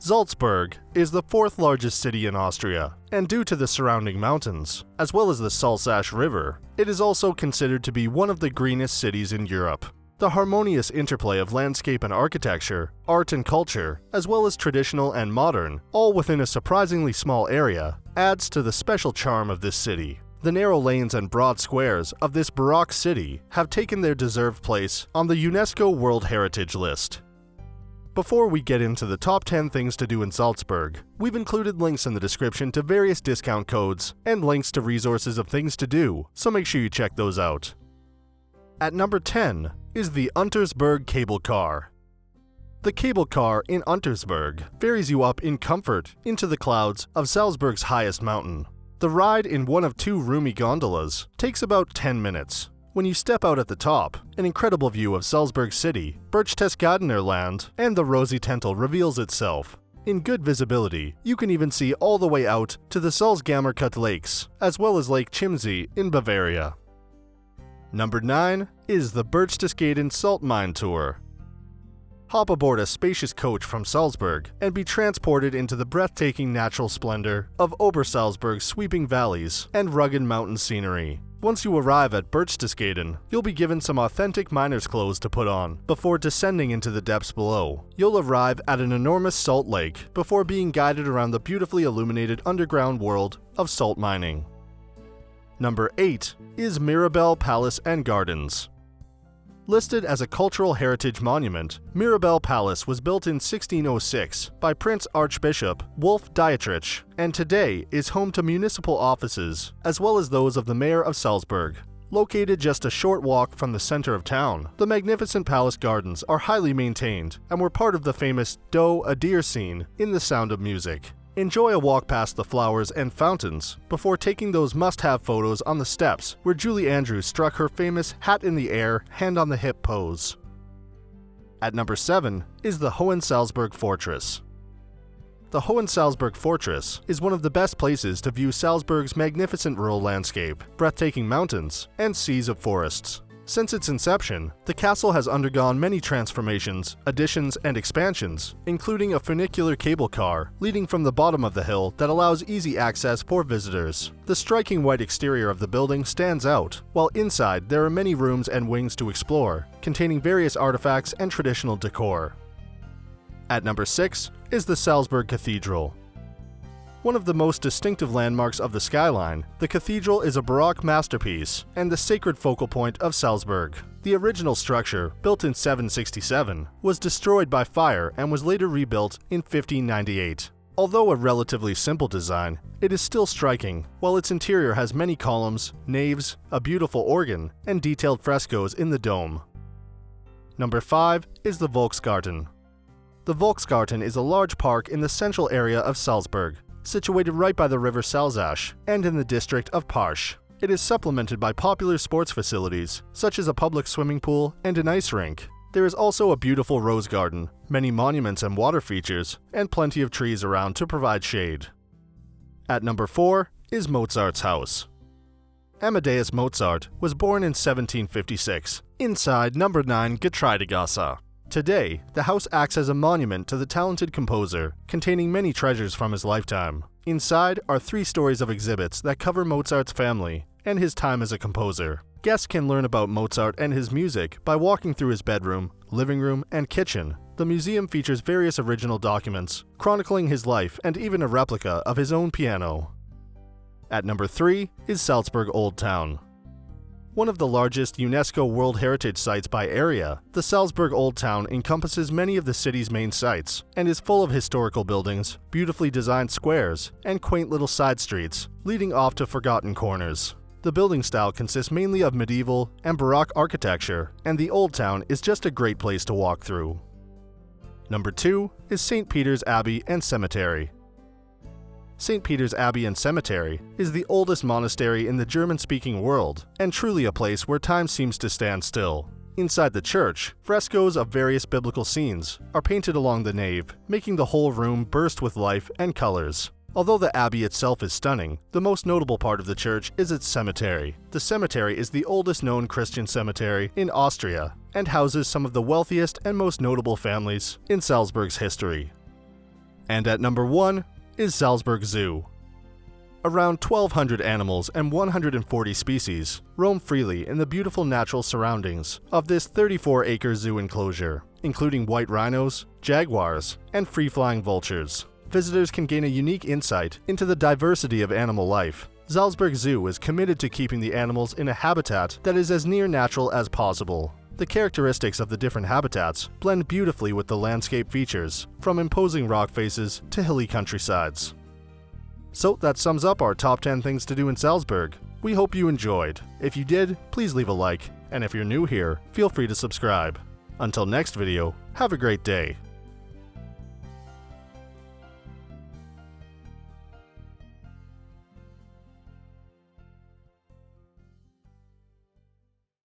Salzburg is the fourth largest city in Austria, and due to the surrounding mountains, as well as the Salzach River, it is also considered to be one of the greenest cities in Europe. The harmonious interplay of landscape and architecture, art and culture, as well as traditional and modern, all within a surprisingly small area, adds to the special charm of this city. The narrow lanes and broad squares of this baroque city have taken their deserved place on the UNESCO World Heritage List. Before we get into the top 10 things to do in Salzburg, we've included links in the description to various discount codes and links to resources of things to do, so make sure you check those out. At number 10 is the Untersberg cable car. The cable car in Untersberg ferries you up in comfort into the clouds of Salzburg's highest mountain. The ride in one of two roomy gondolas takes about 10 minutes. When you step out at the top, an incredible view of Salzburg city, Berchtesgadener land, and the Rosy Tentel reveals itself. In good visibility, you can even see all the way out to the Salzkammergut lakes, as well as Lake Chiemsee in Bavaria. Number 9 is the Berchtesgaden Salt Mine Tour. Hop aboard a spacious coach from Salzburg and be transported into the breathtaking natural splendor of Obersalzburg's sweeping valleys and rugged mountain scenery. Once you arrive at Berchtesgaden, you'll be given some authentic miner's clothes to put on before descending into the depths below. You'll arrive at an enormous salt lake before being guided around the beautifully illuminated underground world of salt mining. Number 8 is Mirabell Palace and Gardens. Listed as a cultural heritage monument, Mirabell Palace was built in 1606 by Prince Archbishop Wolf Dietrich, and today is home to municipal offices, as well as those of the mayor of Salzburg. Located just a short walk from the center of town, the magnificent palace gardens are highly maintained and were part of the famous Do a Deer scene in The Sound of Music. Enjoy a walk past the flowers and fountains before taking those must-have photos on the steps where Julie Andrews struck her famous hat in the air, hand on the hip pose. At number 7 is the Hohensalzburg Fortress. The Hohensalzburg Fortress is one of the best places to view Salzburg's magnificent rural landscape, breathtaking mountains, and seas of forests. Since its inception, the castle has undergone many transformations, additions, and expansions, including a funicular cable car leading from the bottom of the hill that allows easy access for visitors. The striking white exterior of the building stands out, while inside there are many rooms and wings to explore, containing various artifacts and traditional decor. At number 6 is the Salzburg Cathedral. One of the most distinctive landmarks of the skyline, the cathedral is a baroque masterpiece and the sacred focal point of Salzburg. The original structure, built in 767, was destroyed by fire and was later rebuilt in 1598. Although a relatively simple design, it is still striking, while its interior has many columns, naves, a beautiful organ, and detailed frescoes in the dome. Number 5 is the Volksgarten. The Volksgarten is a large park in the central area of Salzburg, situated right by the river Salzach and in the district of Perched. It is supplemented by popular sports facilities, such as a public swimming pool and an ice rink. There is also a beautiful rose garden, many monuments and water features, and plenty of trees around to provide shade. At number 4 is Mozart's house. Amadeus Mozart was born in 1756, inside number 9 Getreidegasse. Today, the house acts as a monument to the talented composer, containing many treasures from his lifetime. Inside are 3 stories of exhibits that cover Mozart's family and his time as a composer. Guests can learn about Mozart and his music by walking through his bedroom, living room, and kitchen. The museum features various original documents, chronicling his life and even a replica of his own piano. At number 3 is Salzburg Old Town. One of the largest UNESCO World Heritage Sites by area, the Salzburg Old Town encompasses many of the city's main sites and is full of historical buildings, beautifully designed squares, and quaint little side streets, leading off to forgotten corners. The building style consists mainly of medieval and baroque architecture, and the Old Town is just a great place to walk through. Number 2 is St. Peter's Abbey and Cemetery. St. Peter's Abbey and Cemetery is the oldest monastery in the German-speaking world, and truly a place where time seems to stand still. Inside the church, frescoes of various biblical scenes are painted along the nave, making the whole room burst with life and colors. Although the abbey itself is stunning, the most notable part of the church is its cemetery. The cemetery is the oldest known Christian cemetery in Austria, and houses some of the wealthiest and most notable families in Salzburg's history. And at number 1 is Salzburg Zoo. Around 1,200 animals and 140 species roam freely in the beautiful natural surroundings of this 34-acre zoo enclosure, including white rhinos, jaguars, and free-flying vultures. Visitors can gain a unique insight into the diversity of animal life. Salzburg Zoo is committed to keeping the animals in a habitat that is as near natural as possible. The characteristics of the different habitats blend beautifully with the landscape features, from imposing rock faces to hilly countrysides. So that sums up our top 10 things to do in Salzburg. We hope you enjoyed. If you did, please leave a like, and if you're new here, feel free to subscribe. Until next video, have a great day.